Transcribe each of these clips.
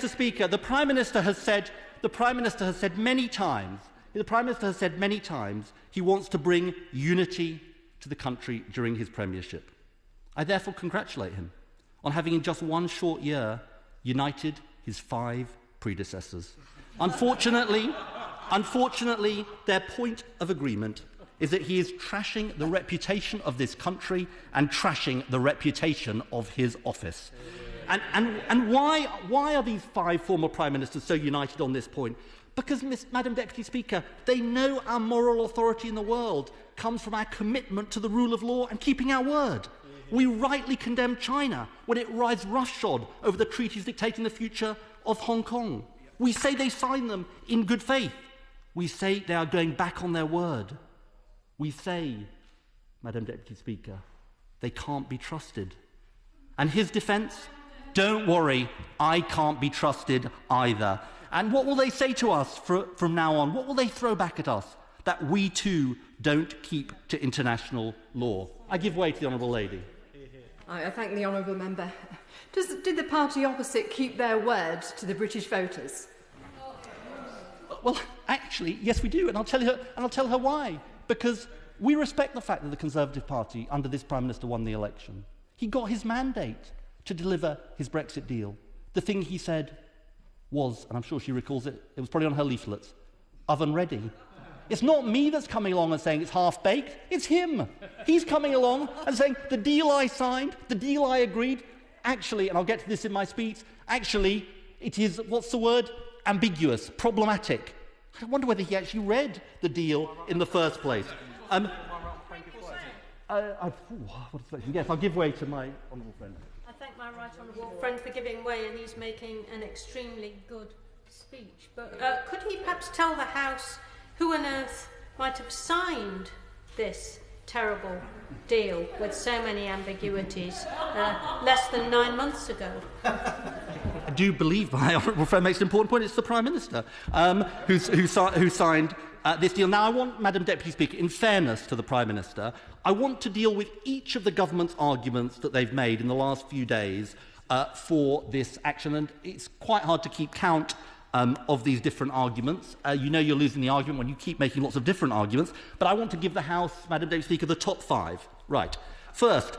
Mr. Speaker, the Prime Minister has said many times he wants to bring unity to the country during his premiership. I therefore congratulate him on having in just one short year united his 5 predecessors. Unfortunately, their point of agreement is that he is trashing the reputation of this country and trashing the reputation of his office. And why are these 5 former Prime Ministers so united on this point? Because, Madam Deputy Speaker, they know our moral authority in the world comes from our commitment to the rule of law and keeping our word. We rightly condemn China when it rides roughshod over the treaties dictating the future of Hong Kong. We say they signed them in good faith. We say they are going back on their word. We say, Madam Deputy Speaker, they can't be trusted. And his defence? Don't worry, I can't be trusted either. And what will they say to us from now on? What will they throw back at us? That we too don't keep to international law. I give way to the Honourable Lady. I thank the honourable member. Did the party opposite keep their word to the British voters? Well, actually, yes, we do, and I'll tell her why. Because we respect the fact that the Conservative Party, under this Prime Minister, won the election. He got his mandate to deliver his Brexit deal. The thing he said was, and I'm sure she recalls it, it was probably on her leaflets, oven ready. It's not me that's coming along and saying it's half-baked, it's him. He's coming along and saying, the deal I signed, the deal I agreed, actually, and I'll get to this in my speech, actually, it is, what's the word? Ambiguous, problematic. I wonder whether he actually read the deal in the first place. Yes, I'll give way to my honourable friend. I thank my right honourable friend for giving way, and he's making an extremely good speech. But could he perhaps tell the House who on earth might have signed this terrible deal with so many ambiguities less than 9 months ago? I do believe my honourable friend makes an important point. It's the Prime Minister who signed this deal. Now, I want, Madam Deputy Speaker, in fairness to the Prime Minister, I want to deal with each of the government's arguments that they've made in the last few days for this action, and it's quite hard to keep count of these different arguments. You know you're losing the argument when you keep making lots of different arguments, but I want to give the House, Madam Deputy Speaker, the top 5. Right. First,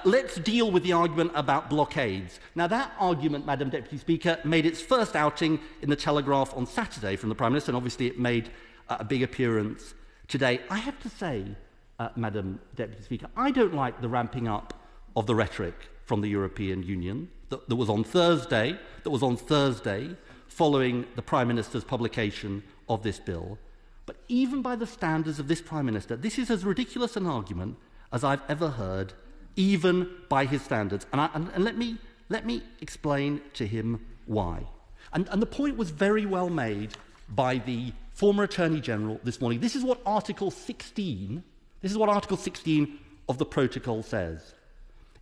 let's deal with the argument about blockades. Now, that argument, Madam Deputy Speaker, made its first outing in the Telegraph on Saturday from the Prime Minister, and obviously it made a big appearance today. I have to say, Madam Deputy Speaker, I don't like the ramping up of the rhetoric from the European Union that was on Thursday, following the Prime Minister's publication of this bill. But even by the standards of this Prime Minister, this is as ridiculous an argument as I've ever heard, even by his standards. And let me explain to him why. And the point was very well made by the former Attorney General this morning. This is what Article 16 of the protocol says.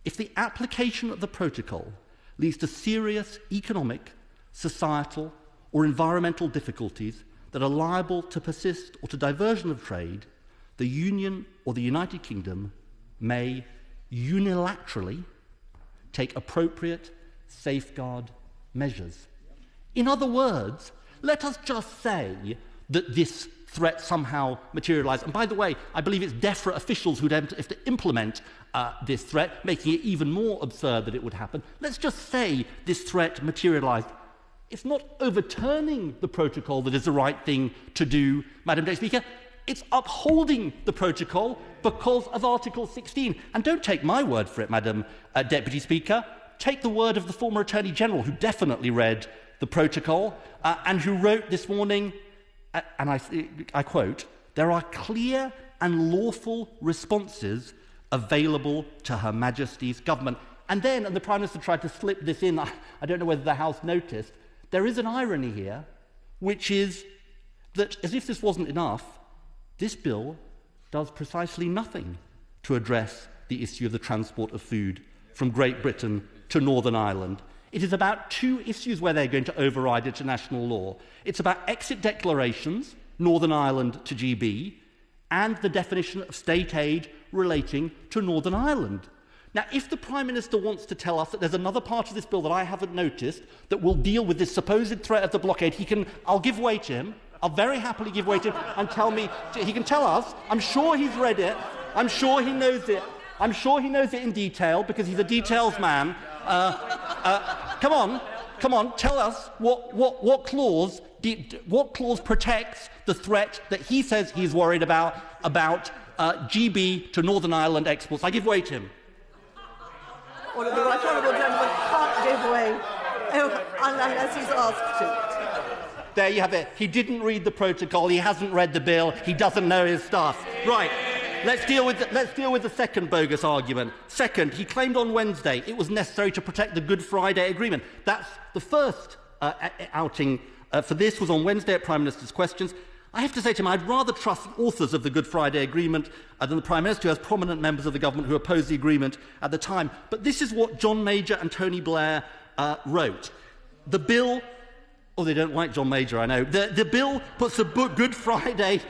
If the application of the protocol leads to serious economic, societal or environmental difficulties that are liable to persist or to diversion of trade, the Union or the United Kingdom may unilaterally take appropriate safeguard measures. In other words, let us just say that this threat somehow materialised. And by the way, I believe it's DEFRA officials who'd have to implement this threat, making it even more absurd that it would happen. Let's just say this threat materialised. It's not overturning the protocol that is the right thing to do, Madam Deputy Speaker. It's upholding the protocol because of Article 16. And don't take my word for it, Madam Deputy Speaker. Take the word of the former Attorney General, who definitely read the protocol and who wrote this morning, and I quote, "There are clear and lawful responses available to Her Majesty's government." And then, and the Prime Minister tried to slip this in, I don't know whether the House noticed, there is an irony here, which is that, as if this wasn't enough, this bill does precisely nothing to address the issue of the transport of food from Great Britain to Northern Ireland. It is about 2 issues where they're going to override international law. It's about exit declarations, Northern Ireland to GB, and the definition of state aid relating to Northern Ireland. Now, if the Prime Minister wants to tell us that there's another part of this bill that I haven't noticed that will deal with this supposed threat of the blockade, I'll give way to him. I'll very happily give way to him and tell me. He can tell us. I'm sure he's read it. I'm sure he knows it. I'm sure he knows it in detail because he's a details man. Come on, tell us what clause protects the threat that he says he's worried about GB to Northern Ireland exports. I give way to him. Well, the right honourable gentleman can't give way unless he's asked to. There you have it. He didn't read the protocol. He hasn't read the bill. He doesn't know his stuff. Right. Let's deal with the second bogus argument. Second, he claimed on Wednesday it was necessary to protect the Good Friday Agreement. That's the first outing for this was on Wednesday at Prime Minister's Questions. I have to say to him, I'd rather trust the authors of the Good Friday Agreement than the Prime Minister, who has prominent members of the government who opposed the agreement at the time. But this is what John Major and Tony Blair wrote. The bill... Oh, they don't like John Major, I know. The bill puts the Good Friday...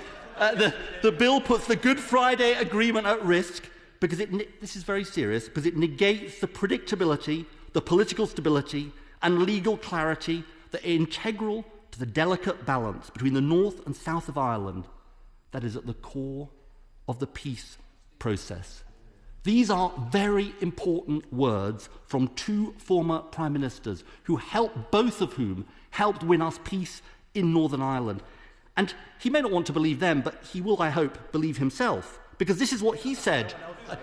the bill puts the Good Friday Agreement at risk because this is very serious, because it negates the predictability, the political stability and legal clarity that are integral to the delicate balance between the north and south of Ireland that is at the core of the peace process. These are very important words from two former Prime Ministers both of whom helped win us peace in Northern Ireland. And he may not want to believe them, but he will, I hope, believe himself. Because this is what he said.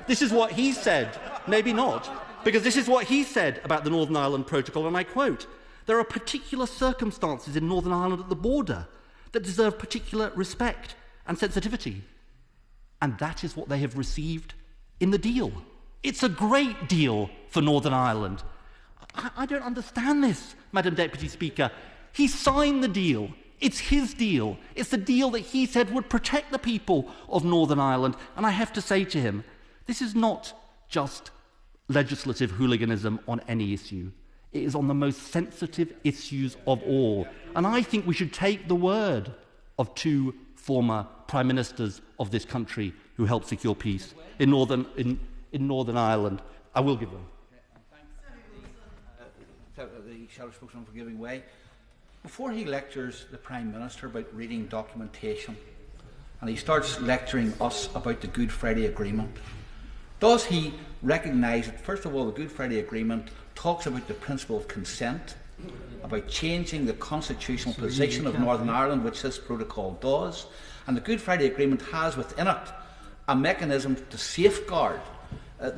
This is what he said. Maybe not. Because this is what he said about the Northern Ireland Protocol, and I quote, "There are particular circumstances in Northern Ireland at the border that deserve particular respect and sensitivity. And that is what they have received in the deal. It's a great deal for Northern Ireland." I don't understand this, Madam Deputy Speaker. He signed the deal. It's his deal. It's the deal that he said would protect the people of Northern Ireland. And I have to say to him, this is not just legislative hooliganism on any issue. It is on the most sensitive issues of all. And I think we should take the word of two former Prime Ministers of this country who helped secure peace in Northern Ireland. I will give them. The shadow spokesman for giving way. Before he lectures the Prime Minister about reading documentation and he starts lecturing us about the Good Friday Agreement, does he recognise that, first of all, the Good Friday Agreement talks about the principle of consent, about changing the constitutional position of Northern Ireland, which this protocol does, and the Good Friday Agreement has within it a mechanism to safeguard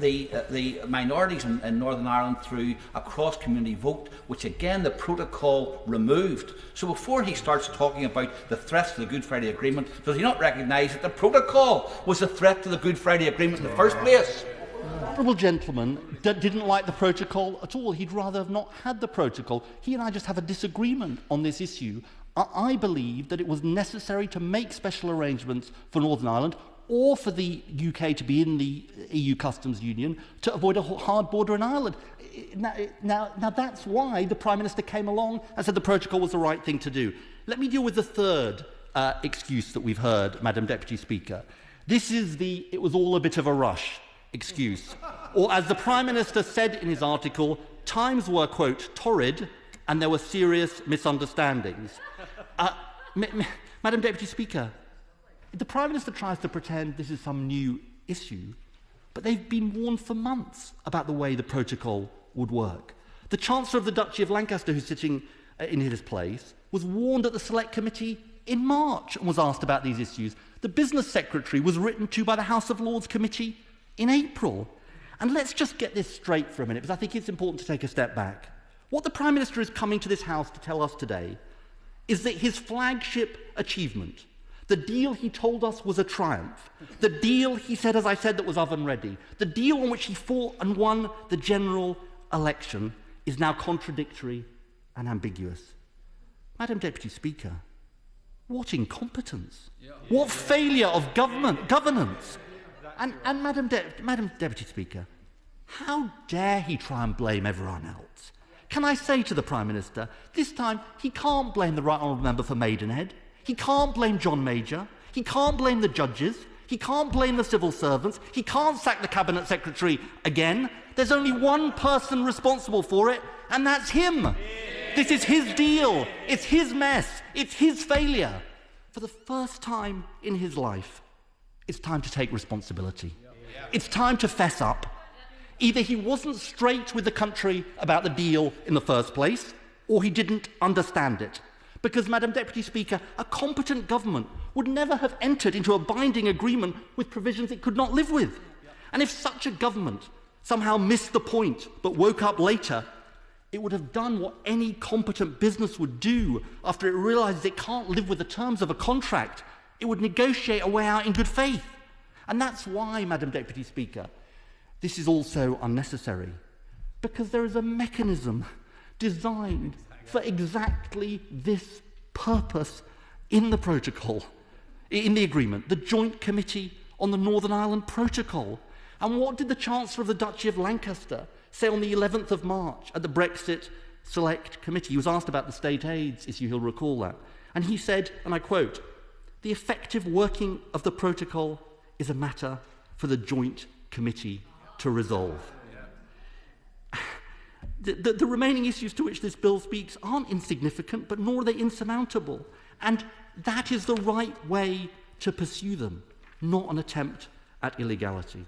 the minorities in Northern Ireland through a cross-community vote, which again the protocol removed. So before he starts talking about the threats to the Good Friday Agreement, does he not recognise that the protocol was a threat to the Good Friday Agreement in the first place? The honourable gentleman didn't like the protocol at all. He'd rather have not had the protocol. He and I just have a disagreement on this issue. I believe that it was necessary to make special arrangements for Northern Ireland or for the UK to be in the EU Customs Union to avoid a hard border in Ireland. Now that's why the Prime Minister came along and said the protocol was the right thing to do. Let me deal with the third excuse that we've heard, Madam Deputy Speaker. This is the "it was all a bit of a rush" excuse. Or as the Prime Minister said in his article, times were, quote, torrid and there were serious misunderstandings. Madam Deputy Speaker, the Prime Minister tries to pretend this is some new issue, but they've been warned for months about the way the protocol would work. The Chancellor of the Duchy of Lancaster, who's sitting in his place, was warned at the Select Committee in March and was asked about these issues. The Business Secretary was written to by the House of Lords Committee in April. And let's just get this straight for a minute, because I think it's important to take a step back. What the Prime Minister is coming to this House to tell us today is that his flagship achievement, the deal he told us was a triumph, the deal he said, as I said, that was oven-ready, the deal on which he fought and won the general election, is now contradictory and ambiguous. Madam Deputy Speaker, what incompetence, what failure of governance. And Madam Deputy Speaker, how dare he try and blame everyone else? Can I say to the Prime Minister, this time he can't blame the Right Honourable Member for Maidenhead, he can't blame John Major, he can't blame the judges, He can't blame the civil servants. He can't sack the cabinet secretary again. There's only one person responsible for it, and that's him. This is his deal. It's his mess. It's his failure. For the first time in his life, it's time to take responsibility. It's time to fess up. Either he wasn't straight with the country about the deal in the first place, or he didn't understand it. Because, Madam Deputy Speaker, a competent government would never have entered into a binding agreement with provisions it could not live with. And if such a government somehow missed the point but woke up later, it would have done what any competent business would do after it realises it can't live with the terms of a contract. It would negotiate a way out in good faith. And that's why, Madam Deputy Speaker, this is also unnecessary. Because there is a mechanism designed for exactly this purpose in the protocol, in the agreement, the Joint Committee on the Northern Ireland Protocol. And what did the Chancellor of the Duchy of Lancaster say on the 11th of March at the Brexit Select Committee? He was asked about the state aids issue, he'll recall that. And he said, and I quote, "The effective working of the protocol is a matter for the Joint Committee to resolve." The remaining issues to which this bill speaks aren't insignificant, but nor are they insurmountable. And that is the right way to pursue them, not an attempt at illegality.